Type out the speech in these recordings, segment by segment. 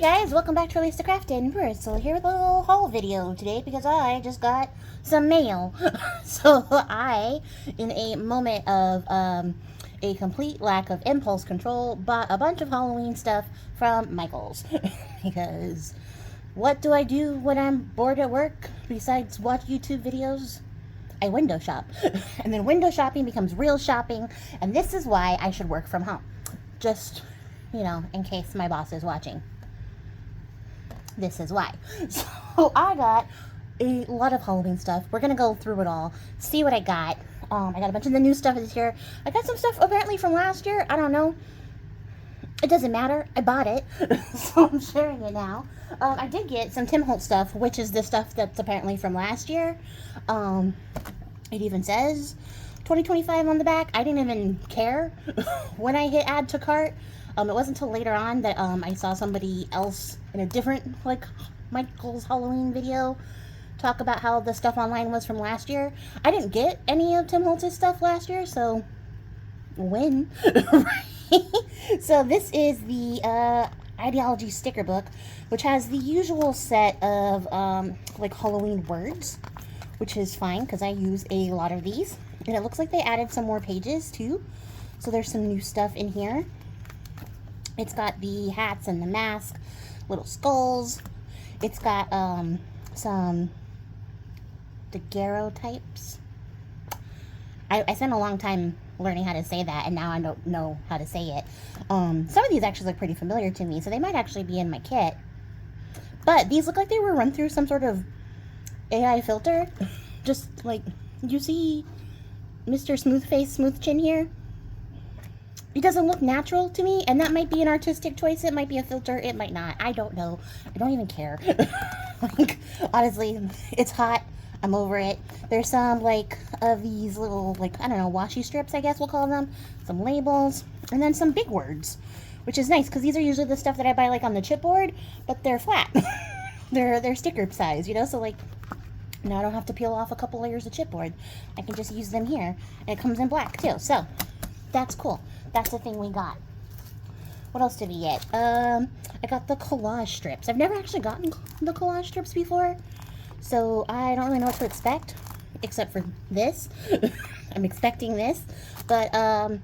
guys, welcome back to Releasethecraftin. We're still here with a little haul video today because I just got some mail. So I, in a moment of a complete lack of impulse control, bought a bunch of Halloween stuff from Michael's. Because what do I do when I'm bored at work besides watch YouTube videos? I window shop. And then window shopping becomes real shopping, and this is why I should work from home. Just, you know, in case my boss is watching. This is why. So I got a lot of Halloween stuff. We're gonna go through it all, see what I got. I got a bunch of the new stuff this year. I got some stuff apparently from last year. I don't know. It doesn't matter. I bought it, so I'm sharing it now. I did get some Tim Holtz stuff, which is the stuff that's apparently from last year. It even says 2025 on the back. I didn't even care when I hit add to cart. It wasn't until later on that I saw somebody else in a different, like, Michael's Halloween video talk about how the stuff online was from last year. I didn't get any of Tim Holtz's stuff last year, so win. So this is the Ideology sticker book, which has the usual set of like Halloween words, which is fine because I use a lot of these. And it looks like they added some more pages too, so there's some new stuff in here. It's got the hats and the mask, little skulls. It's got some daguerreotypes. I spent a long time learning how to say that, and now I don't know how to say it. Some of these actually look pretty familiar to me, so they might actually be in my kit. But these look like they were run through some sort of AI filter. Just like, you see Mr. Smooth Face, Smooth Chin here? It doesn't look natural to me, and that might be an artistic choice. It might be a filter. It might not. I don't know. I don't even care. Like, honestly, it's hot. I'm over it. There's some, like, of these little, like, I don't know, washi strips, I guess we'll call them. Some labels. And then some big words, which is nice, because these are usually the stuff that I buy, like, on the chipboard, but they're flat. They're sticker size, you know? So, like, now I don't have to peel off a couple layers of chipboard. I can just use them here. And it comes in black, too. So, that's cool. That's the thing we got. What else did we get? I got the collage strips. I've never actually gotten the collage strips before, so I don't really know what to expect, except for this. I'm expecting this, but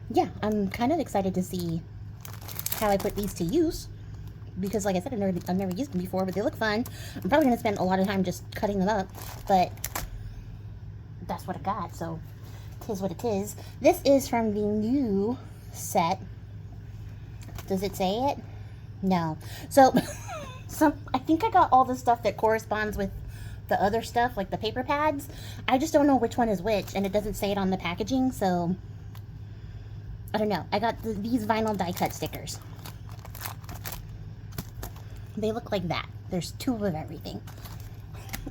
yeah, I'm kind of excited to see how I put these to use, because like I said, I've never used them before, but they look fun. I'm probably going to spend a lot of time just cutting them up, but that's what I got, so tis what it is. This is from the new set. Does it say it? No. So I think I got all the stuff that corresponds with the other stuff, like the paper pads. I just don't know which one is which, and it doesn't say it on the packaging, so I don't know. I got these vinyl die cut stickers. They look like that. There's two of everything.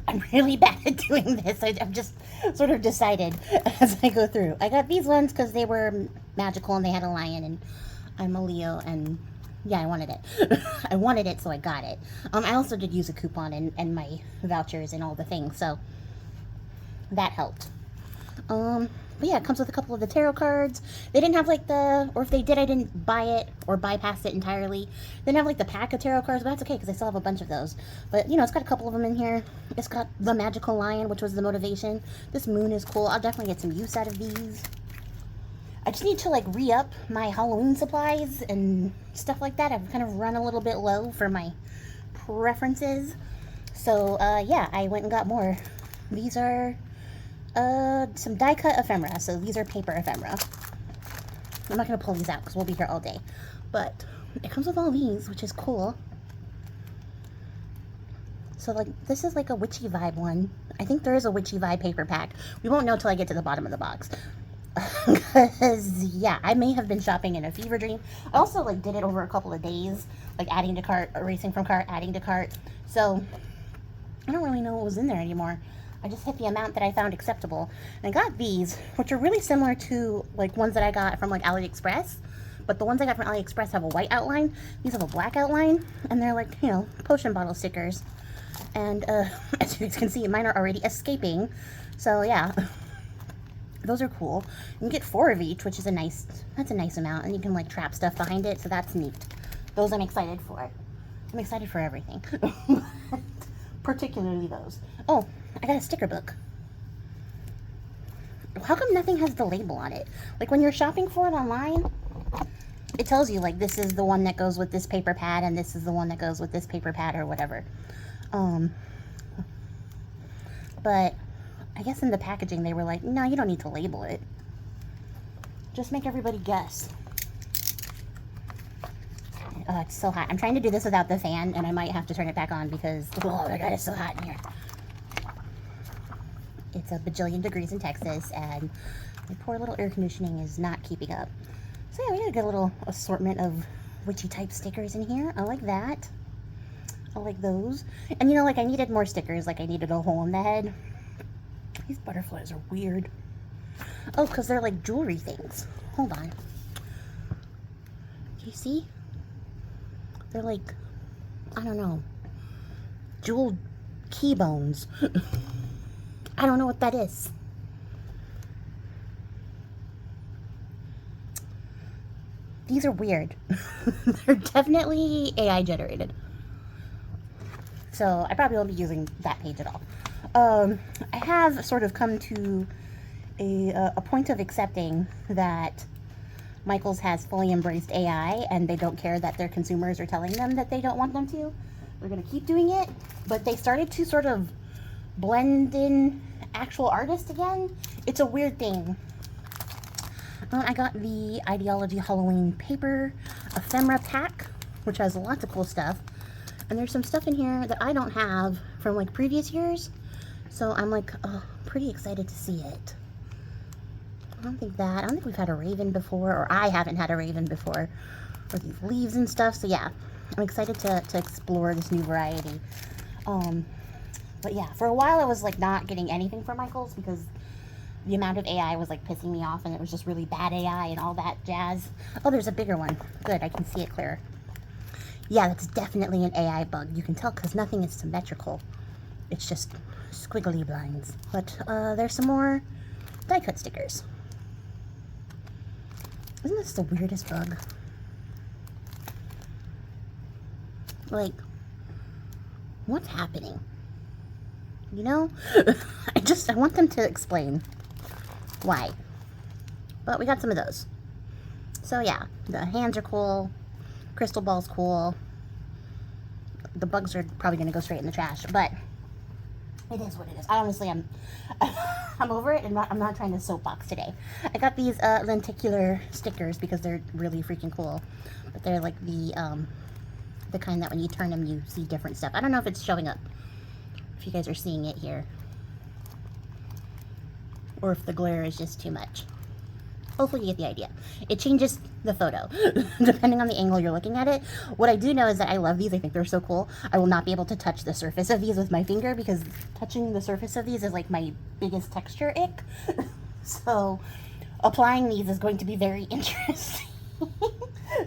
I'm really bad at doing this. I've just sort of decided as I go through. I got these ones because they were magical and they had a lion, and I'm a Leo, and yeah, I wanted it. I wanted it, so I got it. I also did use a coupon and my vouchers and all the things, so that helped. But yeah, it comes with a couple of the tarot cards. They didn't have like or if they did, I didn't buy it or bypass it entirely. They didn't have like the pack of tarot cards, but that's okay because I still have a bunch of those. But you know, it's got a couple of them in here. It's got the magical lion, which was the motivation. This moon is cool. I'll definitely get some use out of these. I just need to like re-up my Halloween supplies and stuff like that. I've kind of run a little bit low for my preferences. So yeah, I went and got more. These are some die cut ephemera, so these are paper ephemera. I'm not going to pull these out because we'll be here all day, but it comes with all these, which is cool. So like, this is like a witchy vibe one. I think there is a witchy vibe paper pack. We won't know till I get to the bottom of the box. Because yeah, I may have been shopping in a fever dream. I also like did it over a couple of days, like adding to cart, erasing from cart, adding to cart. So I don't really know what was in there anymore. I just hit the amount that I found acceptable. And I got these, which are really similar to like ones that I got from like AliExpress. But the ones I got from AliExpress have a white outline. These have a black outline. And they're like, you know, potion bottle stickers. And as you can see, mine are already escaping. So yeah, those are cool. You can get 4 of each, which is that's a nice amount. And you can like trap stuff behind it. So that's neat. Those I'm excited for. I'm excited for everything. Particularly those. Oh, I got a sticker book. How come nothing has the label on it? Like when you're shopping for it online, it tells you like this is the one that goes with this paper pad and this is the one that goes with this paper pad or whatever. But I guess in the packaging they were like, no, you don't need to label it. Just make everybody guess. Oh, it's so hot. I'm trying to do this without the fan, and I might have to turn it back on because, oh my god, it's so hot in here. It's a bajillion degrees in Texas, and my poor little air conditioning is not keeping up. So yeah, we got a good little assortment of witchy type stickers in here. I like that. I like those. And you know, like I needed more stickers, like I needed a hole in the head. These butterflies are weird. Oh, because they're like jewelry things. Hold on. Do you see? They're like, I don't know, jeweled key bones. I don't know what that is. These are weird. They're definitely AI generated. So I probably won't be using that page at all. I have sort of come to a point of accepting that Michaels has fully embraced AI and they don't care that their consumers are telling them that they don't want them to. They're going to keep doing it, but they started to sort of blend in actual artists again. It's a weird thing. I got the Ideology Halloween paper ephemera pack, which has lots of cool stuff. And there's some stuff in here that I don't have from like previous years. So I'm like pretty excited to see it. I don't think we've had a raven before, or I haven't had a raven before, or these leaves and stuff. So yeah, I'm excited to explore this new variety. But yeah, for a while I was like not getting anything from Michaels because the amount of AI was like pissing me off, and it was just really bad AI and all that jazz. Oh, there's a bigger one. Good, I can see it clearer. Yeah, that's definitely an AI bug. You can tell because nothing is symmetrical. It's just squiggly lines. But there's some more die cut stickers. Isn't this the weirdest bug? Like, what's happening? You know? I want them to explain why. But we got some of those. So yeah, the hands are cool. Crystal ball's cool. The bugs are probably going to go straight in the trash, but it is what it is. I'm over it, and I'm not trying to soapbox today. I got these lenticular stickers because they're really freaking cool. But they're like the kind that when you turn them, you see different stuff. I don't know if it's showing up, if you guys are seeing it here, or if the glare is just too much. Hopefully you get the idea. It changes the photo depending on the angle you're looking at it. What I do know is that I love these. I think they're so cool. I will not be able to touch the surface of these with my finger because touching the surface of these is like my biggest texture ick. So applying these is going to be very interesting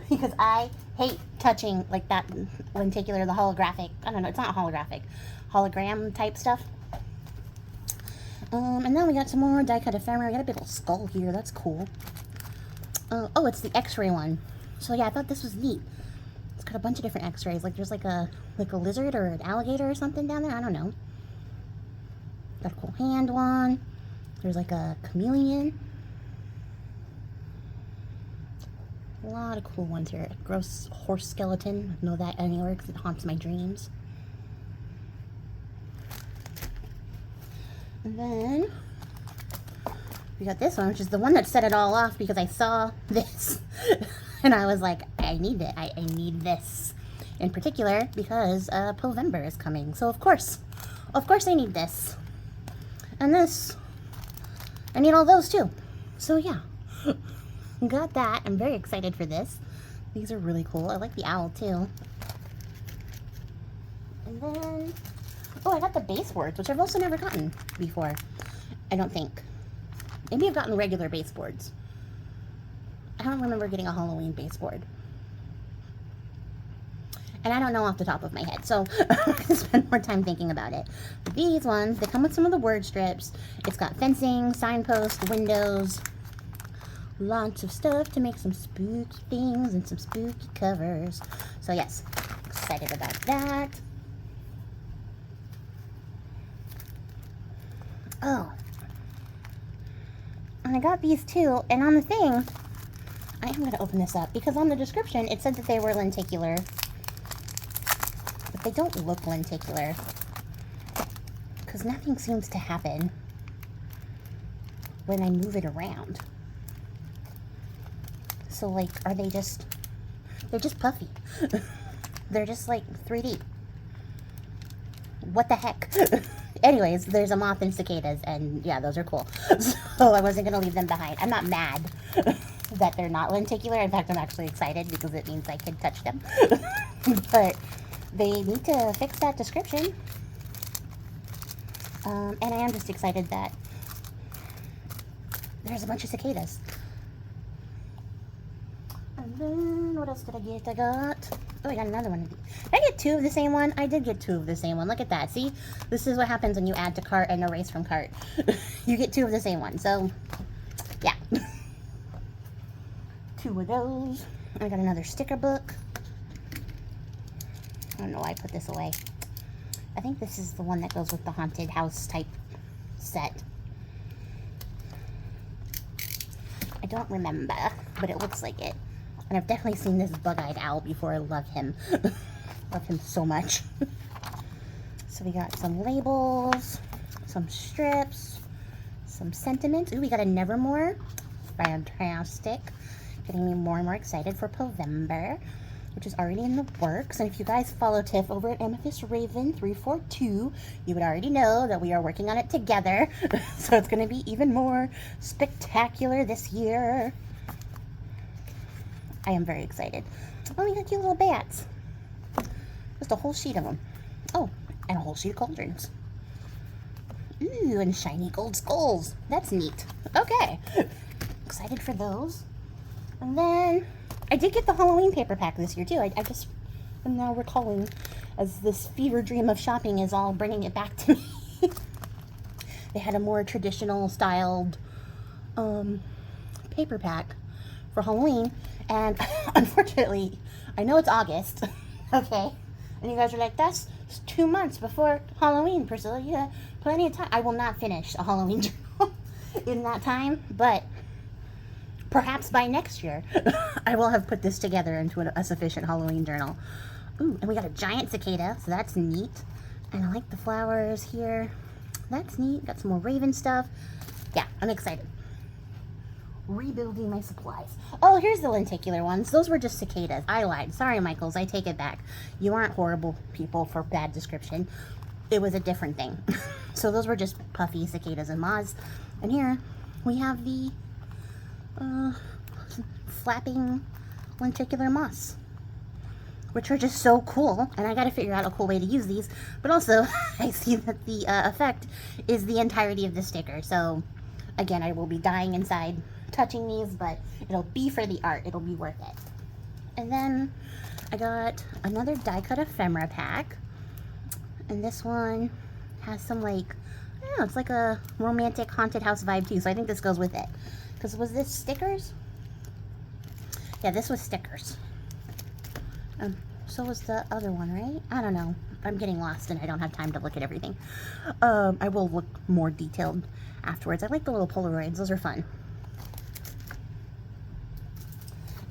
because I hate touching like that lenticular, the holographic, I don't know, it's not holographic, hologram type stuff. And then we got some more die cut ephemera. We got a big old skull here. That's cool. Oh, it's the X-ray one. So yeah, I thought this was neat. It's got a bunch of different X-rays. Like there's like a lizard or an alligator or something down there. I don't know. Got a cool hand one. There's like a chameleon. A lot of cool ones here. A gross horse skeleton. I know that anywhere because it haunts my dreams. And then we got this one, which is the one that set it all off because I saw this and I was like, I need it. I need this in particular because Povember is coming. So of course I need this. And this, I need all those too. So yeah, got that. I'm very excited for this. These are really cool. I like the owl too. And then, oh, I got the baseboards, which I've also never gotten before, I don't think. Maybe I've gotten regular baseboards. I don't remember getting a Halloween baseboard. And I don't know off the top of my head, so I'm going to spend more time thinking about it. But these ones, they come with some of the word strips. It's got fencing, signposts, windows, lots of stuff to make some spooky things and some spooky covers. So yes, excited about that. Oh. And I got these too, and on the thing, I am going to open this up, because on the description, it said that they were lenticular. But they don't look lenticular, because nothing seems to happen when I move it around. So, like, are they just... They're just puffy. They're just, like, 3D. What the heck? Anyways, there's a moth and cicadas, and yeah, those are cool. So I wasn't going to leave them behind. I'm not mad that they're not lenticular. In fact, I'm actually excited because it means I can touch them. But they need to fix that description. And I am just excited that there's a bunch of cicadas. And then, what else did I get? I got another one of these. Did I get two of the same one? I did get two of the same one. Look at that. See? This is what happens when you add to cart and erase from cart. You get two of the same one. So, yeah. Two of those. I got another sticker book. I don't know why I put this away. I think this is the one that goes with the haunted house type set. I don't remember, but it looks like it. And I've definitely seen this bug-eyed owl before. I love him. Love him so much. So we got some labels, some strips, some sentiments. Ooh, we got a Nevermore. Fantastic. Getting me more and more excited for Povember, which is already in the works. And if you guys follow Tiff over at Amethyst Raven 342, you would already know that we are working on it together. So it's going to be even more spectacular this year. I am very excited. Oh, we got cute little bats. Just a whole sheet of them. Oh, and a whole sheet of cauldrons. Ooh, and shiny gold skulls. That's neat. Okay. Excited for those. And then I did get the Halloween paper pack this year, too. I just am now recalling as this fever dream of shopping is all bringing it back to me. They had a more traditional styled paper pack for Halloween. And unfortunately, I know it's August, okay? And you guys are like, that's 2 months before Halloween, Priscilla. You got plenty of time. I will not finish a Halloween journal in that time, but perhaps by next year, I will have put this together into a sufficient Halloween journal. Ooh, and we got a giant cicada, so that's neat. And I like the flowers here. That's neat. Got some more Raven stuff. Yeah, I'm excited. Rebuilding my supplies. Oh, here's the lenticular ones. Those were just cicadas. I lied. Sorry, Michaels. I take it back. You aren't horrible people for bad description. It was a different thing. So those were just puffy cicadas and moths. And here we have the flapping lenticular moths, which are just so cool. And I got to figure out a cool way to use these. But also, I see that the effect is the entirety of the sticker. So again, I will be dying inside touching these, but it'll be for the art. It'll be worth it. And then I got another die cut ephemera pack, and this one has some, like, I don't know, it's like a romantic haunted house vibe too, so I think this goes with it. Because was this stickers? Yeah, this was stickers. So was the other one, right? I don't know. I'm getting lost and I don't have time to look at everything. I will look more detailed afterwards. I like the little Polaroids. Those are fun.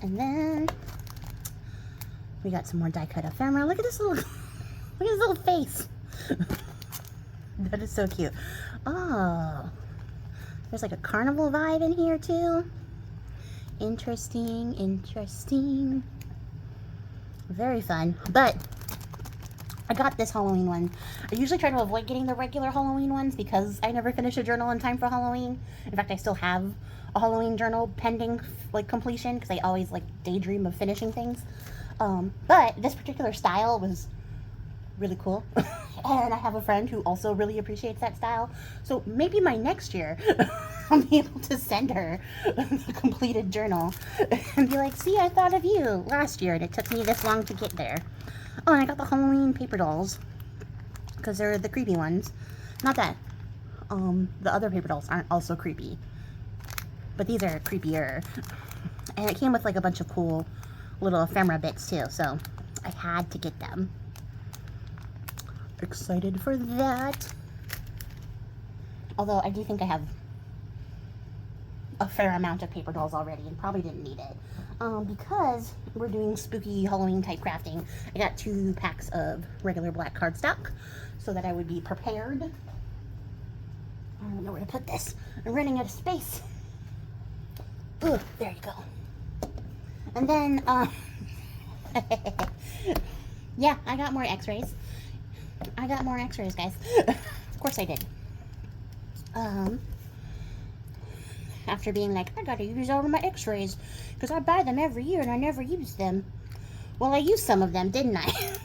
And then we got some more die cut ephemera. Look at this little, look at this little face. That is so cute. Oh, there's like a carnival vibe in here too. Interesting, interesting. Very fun. But I got this Halloween one. I usually try to avoid getting the regular Halloween ones because I never finish a journal in time for Halloween. In fact, I still have a Halloween journal pending, like, completion because I always, like, daydream of finishing things. But this particular style was really cool. And I have a friend who also really appreciates that style. So maybe my next year, I'll be able to send her the completed journal and be like, see, I thought of you last year and it took me this long to get there. Oh, and I got the Halloween paper dolls because they're the creepy ones. Not that the other paper dolls aren't also creepy, but these are creepier. And it came with like a bunch of cool little ephemera bits too, so I had to get them. Excited for that. Although I do think I have a fair amount of paper dolls already and probably didn't need it. Because we're doing spooky Halloween type crafting, I got 2 packs of regular black cardstock so that I would be prepared. I don't know where to put this. I'm running out of space. Ooh, there you go. And then, yeah, I got more x-rays. I got more x-rays, guys. Of course I did. After being like, I gotta use all of my x-rays because I buy them every year and I never use them. Well, I used some of them, didn't I?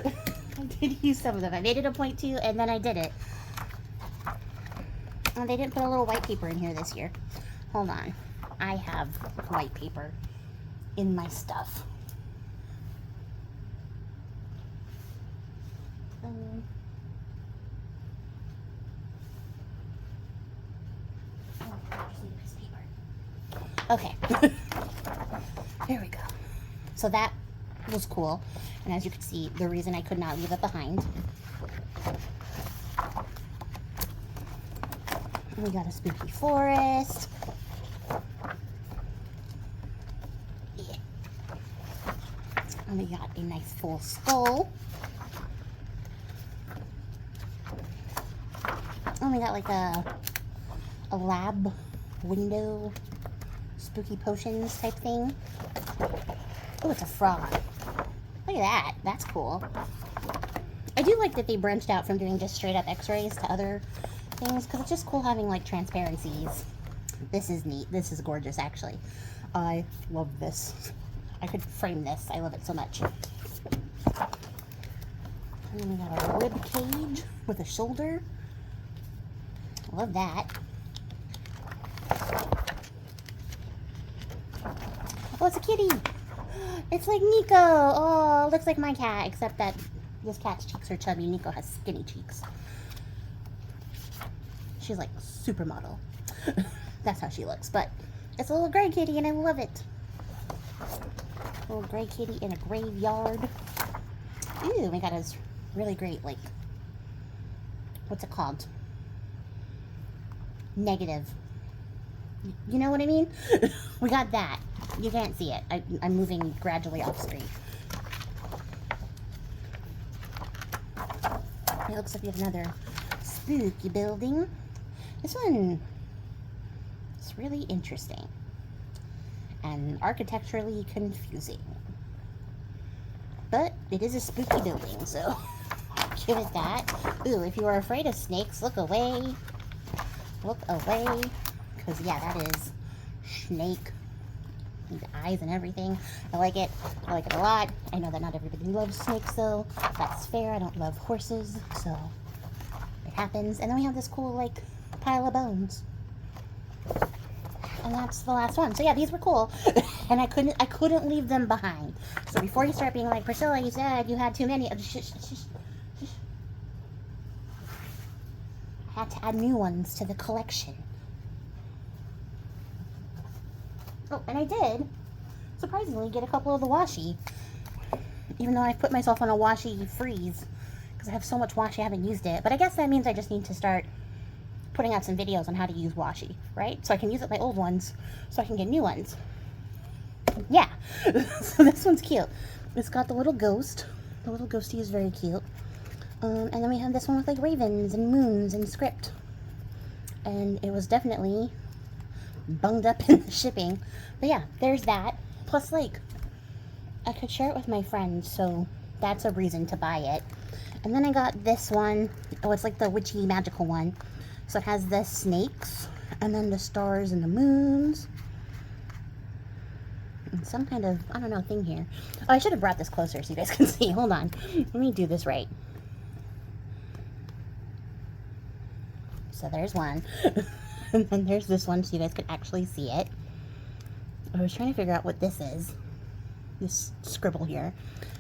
I did use some of them. I made it a point to, and then I did it. Oh, they didn't put a little white paper in here this year. Hold on. I have white paper in my stuff. Okay. Here we go. So that was cool. And as you can see, the reason I could not leave it behind. We got a spooky forest. Yeah. And we got a nice full skull. And we got like a lab window spooky potions type thing. Oh, it's a frog. Look at that. That's cool. I do like that they branched out from doing just straight up x-rays to other things, because it's just cool having like transparencies. This is neat. This is gorgeous, actually. I love this. I could frame this. I love it so much. And then we got a rib cage with a shoulder. I love that. Oh, it's a kitty. It's like Nico. Oh, looks like my cat, except that this cat's cheeks are chubby. Nico has skinny cheeks. She's like supermodel. That's how she looks. But it's a little gray kitty, and I love it. A little gray kitty in a graveyard. Ooh, we got a really great, like, what's it called? Negative. You know what I mean? We got that. You can't see it. I'm moving gradually off screen. It looks like we have another spooky building. This one is really interesting and architecturally confusing. But it is a spooky building, so give it that. Ooh, if you are afraid of snakes, look away. Look away. Because, yeah, that is snake. The eyes and everything. I like it. I like it a lot. I know that not everybody loves snakes, though. That's fair. I don't love horses, so it happens. And then we have this cool, like, pile of bones. And that's the last one. So yeah, these were cool. And I couldn't leave them behind. So before you start being like, Priscilla, you said you had too many. I had to add new ones to the collection. Oh, and I did, surprisingly, get a couple of the washi. Even though I've put myself on a washi freeze. Because I have so much washi, I haven't used it. But I guess that means I just need to start putting out some videos on how to use washi, right? So I can use up my old ones, so I can get new ones. Yeah. So this one's cute. It's got the little ghost. The little ghosty is very cute. And then we have this one with like ravens and moons and script. And it was definitely bunged up in the shipping. But yeah, there's that. Plus, like, I could share it with my friends, so that's a reason to buy it. And then I got this one. Oh, it's like the witchy magical one. So it has the snakes, and then the stars and the moons. And some kind of, I don't know, thing here. Oh, I should have brought this closer so you guys can see. Hold on. Let me do this right. So there's one. And then there's this one so you guys can actually see it. I was trying to figure out what this is. This scribble here.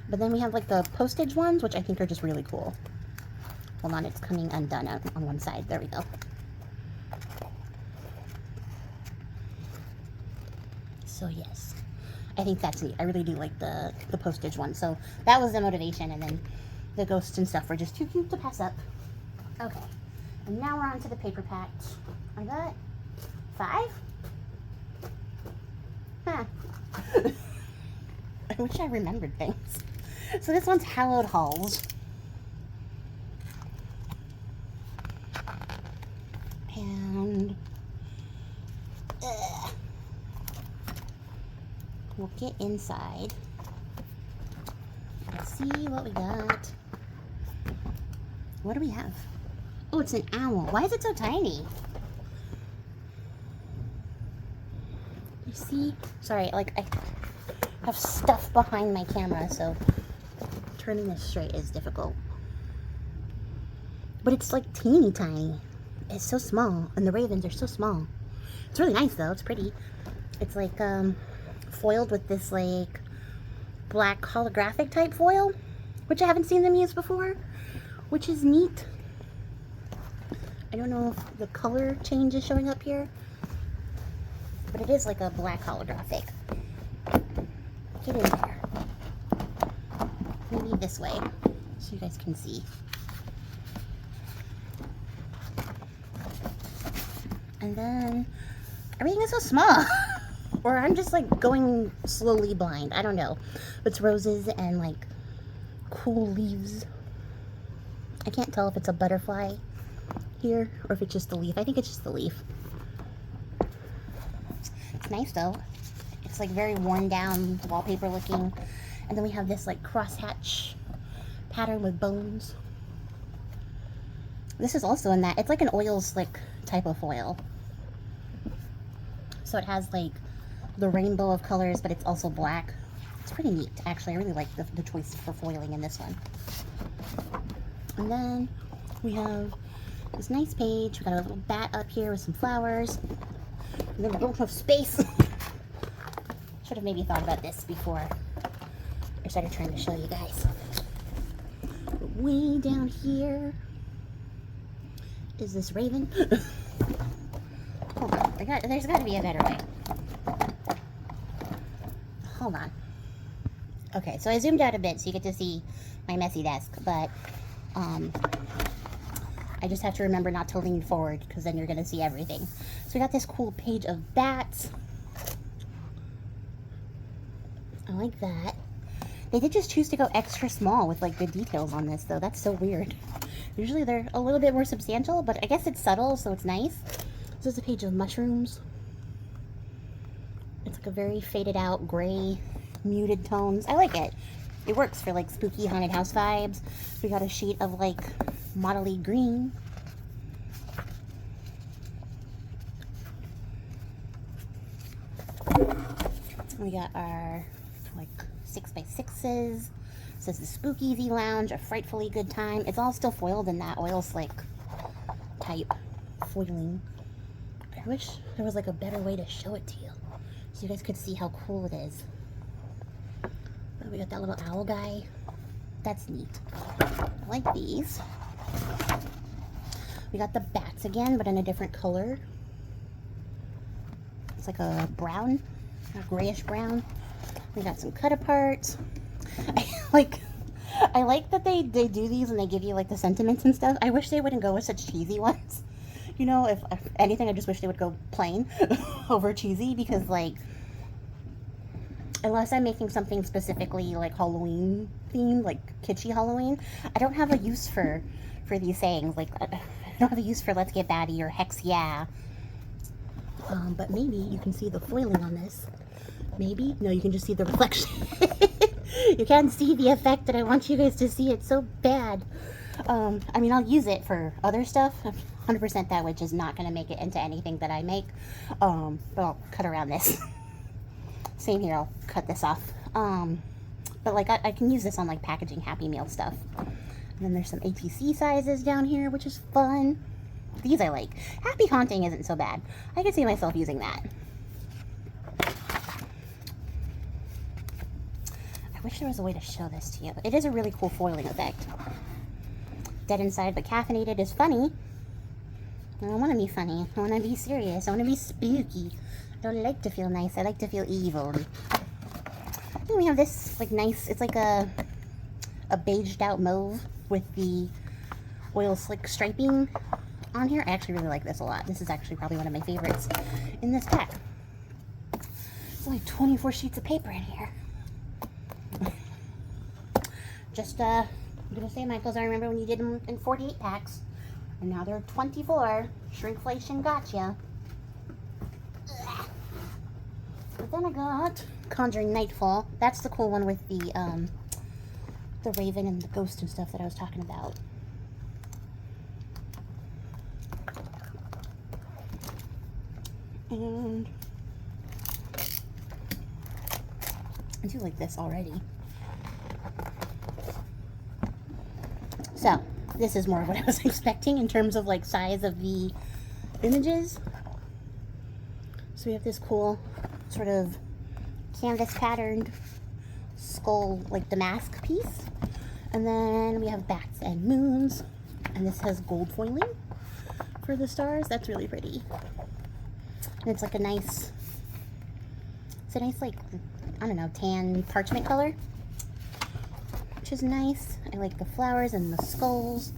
But then we have like the postage ones, which I think are just really cool. Hold on, it's coming undone on one side. There we go. So yes. I think that's neat. I really do like the postage one. So that was the motivation, and then the ghosts and stuff were just too cute to pass up. Okay, and now we're on to the paper packs. I got 5? Huh. I wish I remembered things. So this one's Hallowed Halls. And we'll get inside. Let's see what we got. What do we have? Oh, it's an owl. Why is it so tiny? You see? Sorry, like I have stuff behind my camera, so turning this straight is difficult. But it's like teeny tiny. It's so small, and the ravens are so small. It's really nice though, it's pretty. It's like foiled with this like black holographic type foil, which I haven't seen them use before, which is neat. I don't know if the color change is showing up here, but it is like a black holographic. Get in there. Maybe this way, so you guys can see. And then everything is so small. Or I'm just like going slowly blind. I don't know. It's roses and like cool leaves. I can't tell if it's a butterfly here or if it's just the leaf. I think it's just the leaf. It's nice though. It's like very worn down wallpaper looking. And then we have this like crosshatch pattern with bones. This is also in that. It's like an oil slick type of foil. So it has like the rainbow of colors, but it's also black. It's pretty neat, actually. I really like the choice for foiling in this one. And then we have this nice page. We got a little bat up here with some flowers. And then we don't have space. Should have maybe thought about this before I started trying to show you guys. But way down here is this raven. Hold on, there's got to be a better way. Hold on. Okay, so I zoomed out a bit so you get to see my messy desk, but I just have to remember not to lean forward because then you're going to see everything. So we got this cool page of bats. I like that. They did just choose to go extra small with like good details on this though. That's so weird. Usually they're a little bit more substantial, but I guess it's subtle, so it's nice. This is a page of mushrooms. It's like a very faded out gray, muted tones. I like it. It works for like spooky haunted house vibes. We got a sheet of like motley green. We got our like 6x6s. It says the Spooky Lounge, a frightfully good time. It's all still foiled in that oil slick type foiling. I wish there was like a better way to show it to you so you guys could see how cool it is. We got that little owl guy. That's neat. I like these. We got the bats again, but in a different color. It's like a brown, a grayish brown. We got some cut aparts. I like that they do these and they give you like the sentiments and stuff. I wish they wouldn't go with such cheesy ones. You know, if anything, I just wish they would go plain over cheesy, because like, unless I'm making something specifically like Halloween themed, like kitschy Halloween, I don't have a use for these sayings. Like, I don't have a use for let's get batty or hex yeah. But maybe you can see the foiling on this. Maybe? No, you can just see the reflection. You can't see the effect that I want you guys to see. It's so bad. I mean, I'll use it for other stuff. 100% that witch is not going to make it into anything that I make. But I'll cut around this. Same here, I'll cut this off. But like, I can use this on like packaging Happy Meal stuff. And then there's some ATC sizes down here, which is fun. These I like. Happy Haunting isn't so bad. I could see myself using that. I wish there was a way to show this to you. It is a really cool foiling effect. Dead inside but caffeinated is funny. I don't want to be funny. I want to be serious. I want to be spooky. I don't like to feel nice. I like to feel evil. Then we have this like nice, it's like a beiged out mauve with the oil slick striping on here. I actually really like this a lot. This is actually probably one of my favorites in this pack. There's only 24 sheets of paper in here. Just, I'm gonna say, Michaels, I remember when you did them in 48 packs, and now they're 24. Shrinkflation gotcha. But then I got Conjuring Nightfall. That's the cool one with the raven and the ghost and stuff that I was talking about. And I do like this already. So, this is more of what I was expecting in terms of like size of the images. So we have this cool sort of canvas patterned skull, like damask piece. And then we have bats and moons. And this has gold foiling for the stars. That's really pretty. And it's like a nice, like, I don't know, tan parchment color, which is nice. I like the flowers and the skulls.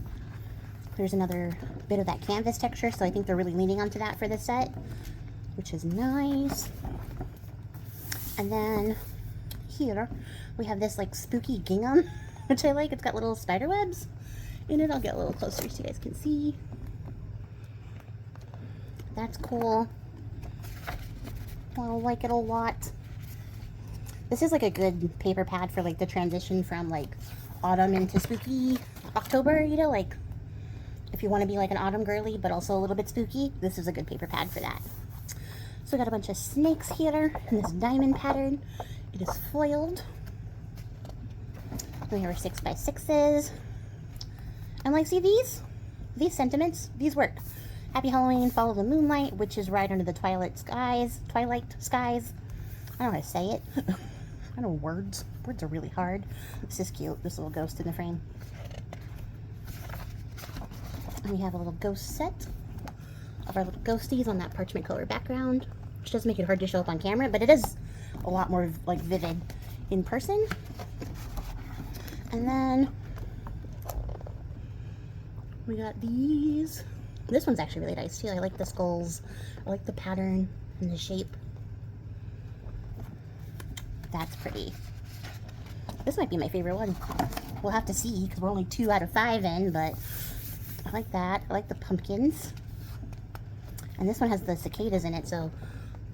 There's another bit of that canvas texture, so I think they're really leaning onto that for this set, which is nice. And then here we have this like spooky gingham, which I like. It's got little spider webs in it. I'll get a little closer so you guys can see. That's cool. I like it a lot. This is like a good paper pad for like the transition from like autumn into spooky October, you know, like if you want to be like an autumn girly but also a little bit spooky, this is a good paper pad for that. So we got a bunch of snakes here in this diamond pattern. It is foiled. And we have our 6x6s. And like, see these sentiments, these work. Happy Halloween, follow the moonlight, which is right under the twilight skies. I don't know how to say it. I don't know words. Words are really hard. This is cute, this little ghost in the frame. And we have a little ghost set of our little ghosties on that parchment color background, which does make it hard to show up on camera, but it is a lot more like vivid in person. And then we got these. This one's actually really nice too. I like the skulls. I like the pattern and the shape. That's pretty. This might be my favorite one. We'll have to see because we're only 2 out of 5 in, but I like that. I like the pumpkins. And this one has the cicadas in it, so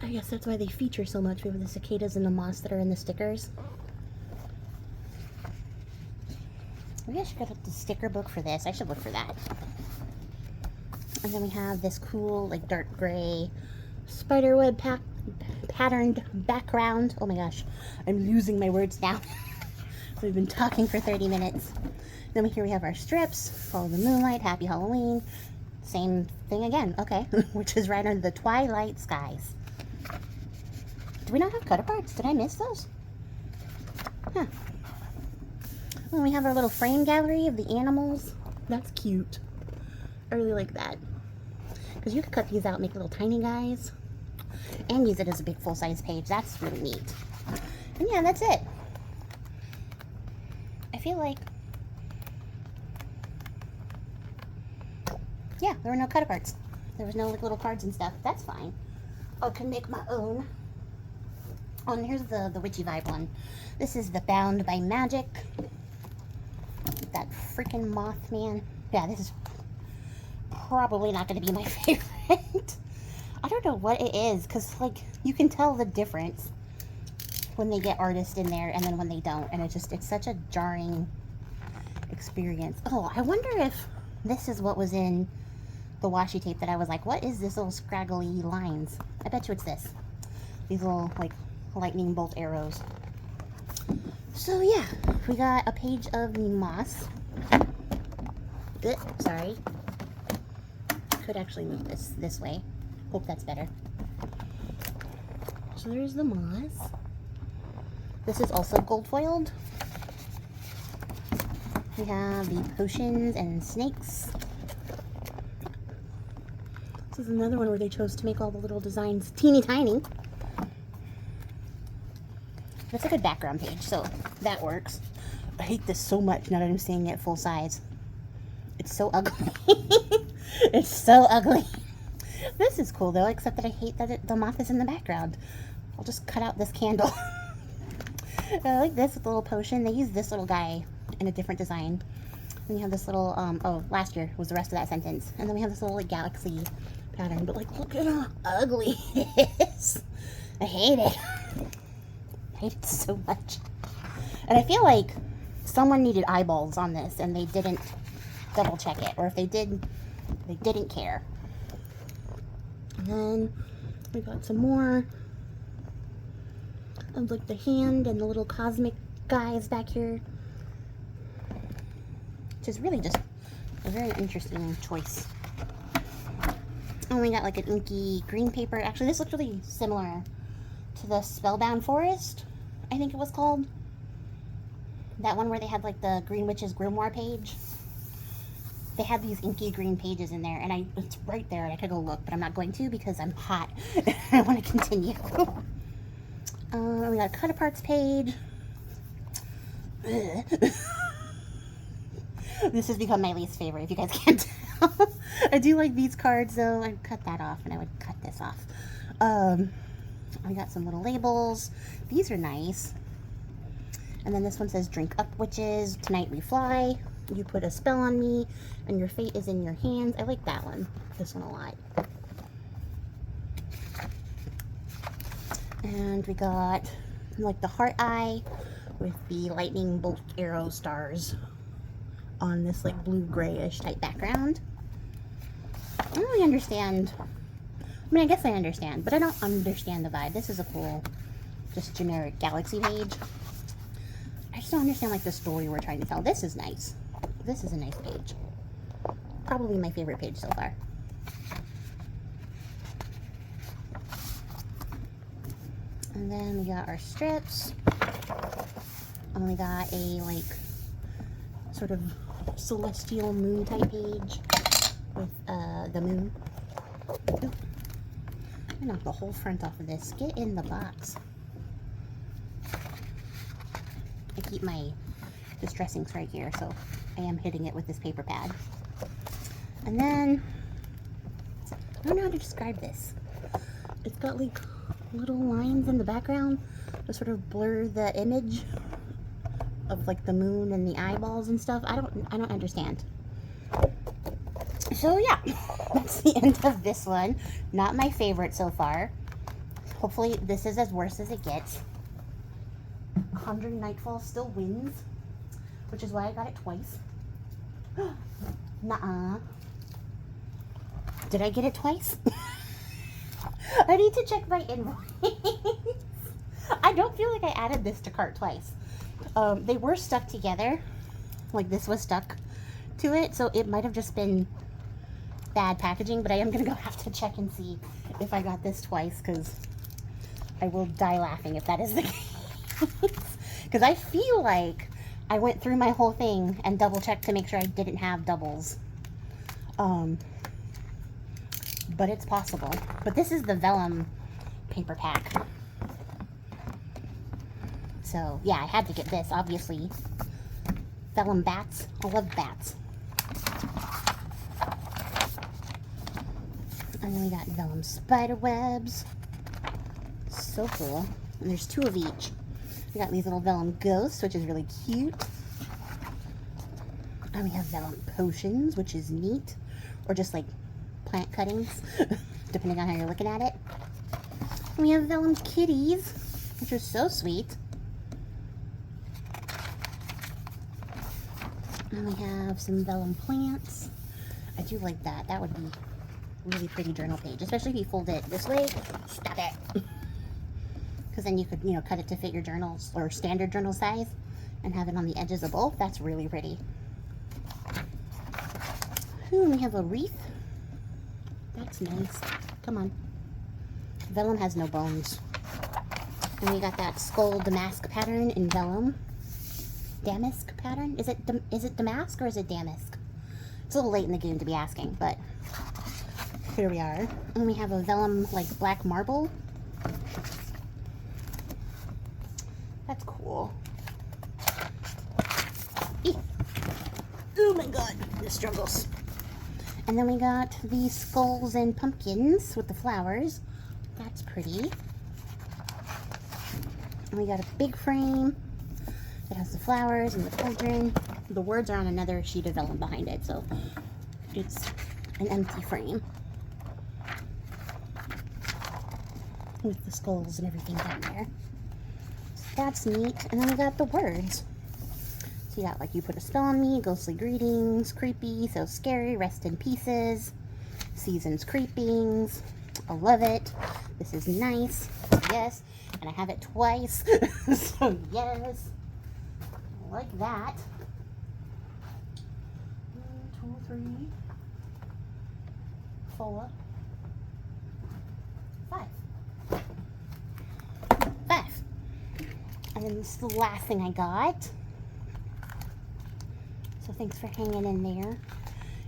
I guess that's why they feature so much. We have the cicadas and the moss that are in the stickers. Maybe I should get the sticker book for this. I should look for that. And then we have this cool, like, dark gray spiderweb patterned background. Oh my gosh, I'm losing my words now. We've been talking for 30 minutes. Then here we have our strips, Follow the Moonlight, Happy Halloween. Same thing again, okay. Which is right under the twilight skies. Do we not have cut-aparts? Did I miss those? Huh. And we have our little frame gallery of the animals. That's cute. I really like that. Because you could cut these out, make little tiny guys, and use it as a big full-size page. That's really neat. And yeah, that's it. I feel like, yeah, there were no cut-aparts. There was no like little cards and stuff. That's fine. I can make my own. Oh, and here's the witchy vibe one. This is the Bound by Magic. That freaking Mothman. Yeah, this is probably not going to be my favorite. I don't know what it is, because like you can tell the difference when they get artists in there and then when they don't, and it's such a jarring experience. Oh, I wonder if this is what was in the washi tape that I was like, what is this little scraggly lines? I bet you it's this. These little like lightning bolt arrows. So yeah, we got a page of the moss. Sorry. Could actually move this way. Hope that's better. So there's the moss. This is also gold foiled. We have the potions and snakes. This is another one where they chose to make all the little designs teeny tiny. It's a good background page, so that works. I hate this so much now that I'm seeing it full size. It's so ugly. It's so ugly. This is cool though, except that I hate that the moth is in the background. I'll just cut out this candle. I like this with the little potion. They use this little guy in a different design. And you have this little, oh, last year was the rest of that sentence. And then we have this little like galaxy pattern. But like, look at how ugly it is. I hate it. I hate it so much. And I feel like someone needed eyeballs on this and they didn't double check it. Or if they did, they didn't care. And then we got some more of like the hand and the little cosmic guys back here. Which is really just a very interesting choice. And we got like an inky green paper. Actually, this looks really similar to the Spellbound Forest, I think it was called. That one where they had like the Green Witch's Grimoire page. They had these inky green pages in there, and it's right there, and I could go look, but I'm not going to because I'm hot. I want to continue. We got a cut aparts page. This has become my least favorite, if you guys can't tell. I do like these cards, though. I'd cut that off, and I would cut this off. We got some little labels. These are nice. And then this one says, "Drink up, witches. Tonight we fly. You put a spell on me, and your fate is in your hands." I like that one. This one a lot. And we got like the heart eye with the lightning bolt arrow stars on this like blue grayish type background. I don't really understand. I mean, I guess I understand, but I don't understand the vibe. This is a cool, just generic galaxy page. I just don't understand like the story we're trying to tell. This is nice. This is a nice page. Probably my favorite page so far. And then we got our strips. And we got a like sort of celestial moon type page with the moon. Ooh. I knocked the whole front off of this. Get in the box. I keep my distress inks right here, so I am hitting it with this paper pad. And then, I don't know how to describe this. It's got like little lines in the background to sort of blur the image of like the moon and the eyeballs and stuff. I don't understand. So yeah, that's the end of this one. Not my favorite so far. Hopefully this is as worse as it gets. Conjuring Nightfall still wins, which is why I got it twice. Nuh-uh. Did I get it twice? I need to check my invoice. I don't feel like I added this to cart twice. They were stuck together. Like this was stuck to it, so it might have just been bad packaging, but I am going to go have to check and see if I got this twice, because I will die laughing if that is the case. Because I feel like I went through my whole thing and double checked to make sure I didn't have doubles. But it's possible. But this is the Vellum paper pack. So yeah, I had to get this, obviously. Vellum bats. I love bats. And then we got Vellum spider webs. So cool. And there's 2 of each. We got these little Vellum ghosts, which is really cute. And we have Vellum potions, which is neat. Or just like plant cuttings, depending on how you're looking at it. And we have Vellum kitties, which are so sweet. And we have some Vellum plants. I do like that. That would be a really pretty journal page, especially if you fold it this way. Stop it. Because then you could, you know, cut it to fit your journals or standard journal size and have it on the edges of both. That's really pretty. Ooh, we have a wreath. That's nice. Come on. Vellum has no bones. And we got that skull damask pattern in Vellum. Damask pattern? Is it damask or is it damask? It's a little late in the game to be asking, but here we are. And we have a Vellum like black marble. that's cool. Eek. Oh my god, the struggles. And then we got these skulls and pumpkins with the flowers. That's pretty. And we got a big frame that has the flowers and the cauldron. The words are on another sheet of vellum behind it, so it's an empty frame with the skulls and everything down there. So that's neat. And then we got the words. So you got like, you put a spell on me, ghostly greetings, creepy, so scary, rest in pieces, seasons creepings, I love it, this is nice, yes, and I have it twice, so yes, I like that. 1, 2, 3, 4, 5. 5. And then this is the last thing I got. So thanks for hanging in there.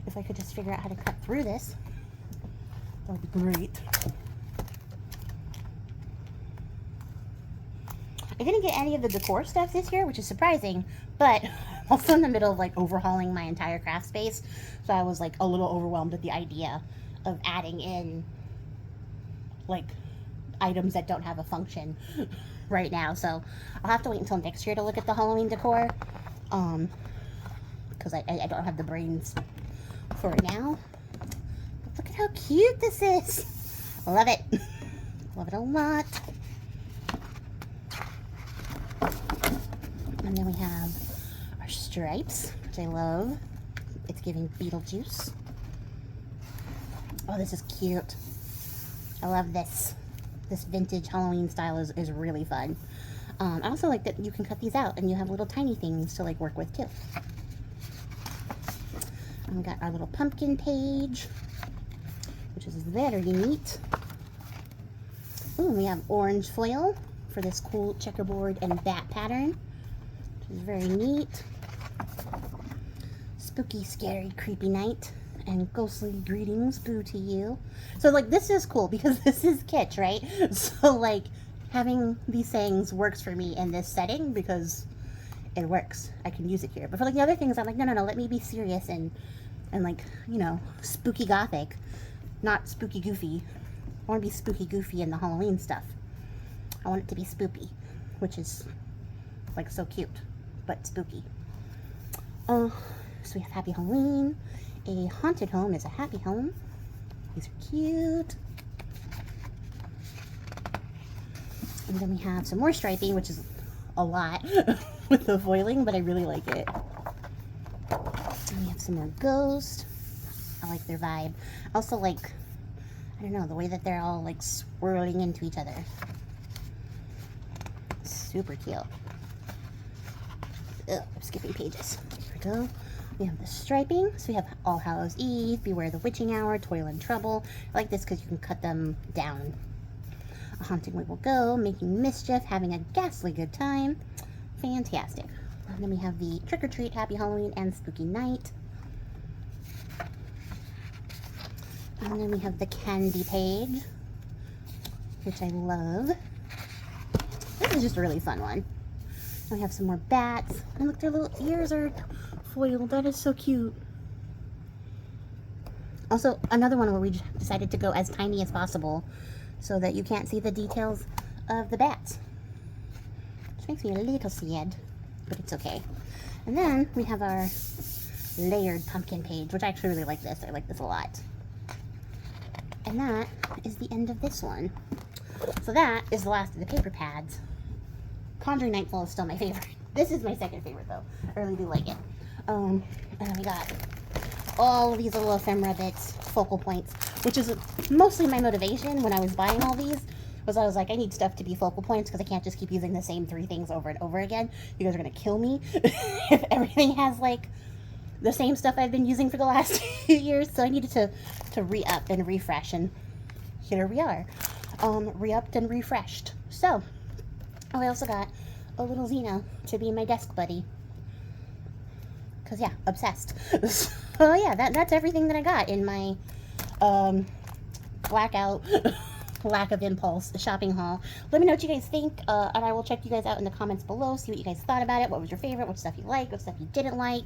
If I could just figure out how to cut through this, that would be great. I didn't get any of the decor stuff this year, which is surprising, but I'm also in the middle of like overhauling my entire craft space, so I was like a little overwhelmed at the idea of adding in like items that don't have a function right now. So I'll have to wait until next year to look at the Halloween decor, because I don't have the brains for it now. But look at how cute this is. Love it. Love it a lot. And then we have our stripes, which I love. It's giving Beetlejuice. Oh, this is cute. I love this. This vintage Halloween style is really fun. I also like that you can cut these out and you have little tiny things to like work with too. And we got our little pumpkin page, which is very neat. Ooh, we have orange foil for this cool checkerboard and bat pattern, which is very neat. Spooky, scary, creepy night and ghostly greetings, boo to you. So like this is cool because this is kitsch, right? So like having these sayings works for me in this setting because it works. I can use it here. But for like the other things, I'm like, no, let me be serious and like, you know, spooky gothic, not spooky goofy. I want to be spooky goofy in the Halloween stuff. I want it to be spoopy, which is like so cute, but spooky. So we have Happy Halloween. A haunted home is a happy home. These are cute. And then we have some more striping, which is a lot with the foiling, but I really like it. And we have some more ghost. I like their vibe. I also like, I don't know, the way that they're all like swirling into each other. Super cute. Ugh, I'm skipping pages. Here we go. We have the striping. So we have All Hallows Eve, Beware the Witching Hour, Toil and Trouble. I like this because you can cut them down. A Haunting Way Will Go, Making Mischief, Having a Ghastly Good Time. Fantastic. And then we have the Trick or Treat, Happy Halloween, and Spooky Night. And then we have the candy page, which I love. This is just a really fun one. And we have some more bats. And look, their little ears are foiled. That is so cute. Also, another one where we decided to go as tiny as possible so that you can't see the details of the bats. Which makes me a little sad, but it's okay. And then we have our layered pumpkin page, which I actually really like this. I like this a lot. And that is the end of this one. So that is the last of the paper pads. Conjuring Nightfall is still my favorite. This is my second favorite though. I really do like it. And then we got all of these little ephemera bits, focal points, which is mostly my motivation when I was buying all these, was I was like, I need stuff to be focal points because I can't just keep using the same 3 things over and over again. You guys are going to kill me if everything has like the same stuff I've been using for the last few years. So I needed to re-up and refresh, and here we are. Re-upped and refreshed. So, I also got a little Xena to be my desk buddy. Because, yeah, obsessed. So, yeah, that's everything that I got in my blackout lack of impulse shopping haul. Let me know what you guys think, and I will check you guys out in the comments below, see what you guys thought about it, what was your favorite, what stuff you liked, what stuff you didn't like,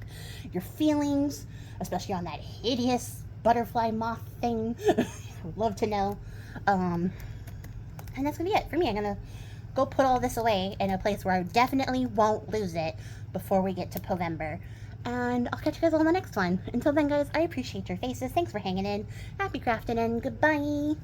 your feelings, especially on that hideous butterfly moth thing. I would love to know. And that's gonna be it for me. I'm gonna go put all this away in a place where I definitely won't lose it before we get to Povember. And I'll catch you guys all in the next one. Until then, guys, I appreciate your faces. Thanks for hanging in. Happy crafting and goodbye.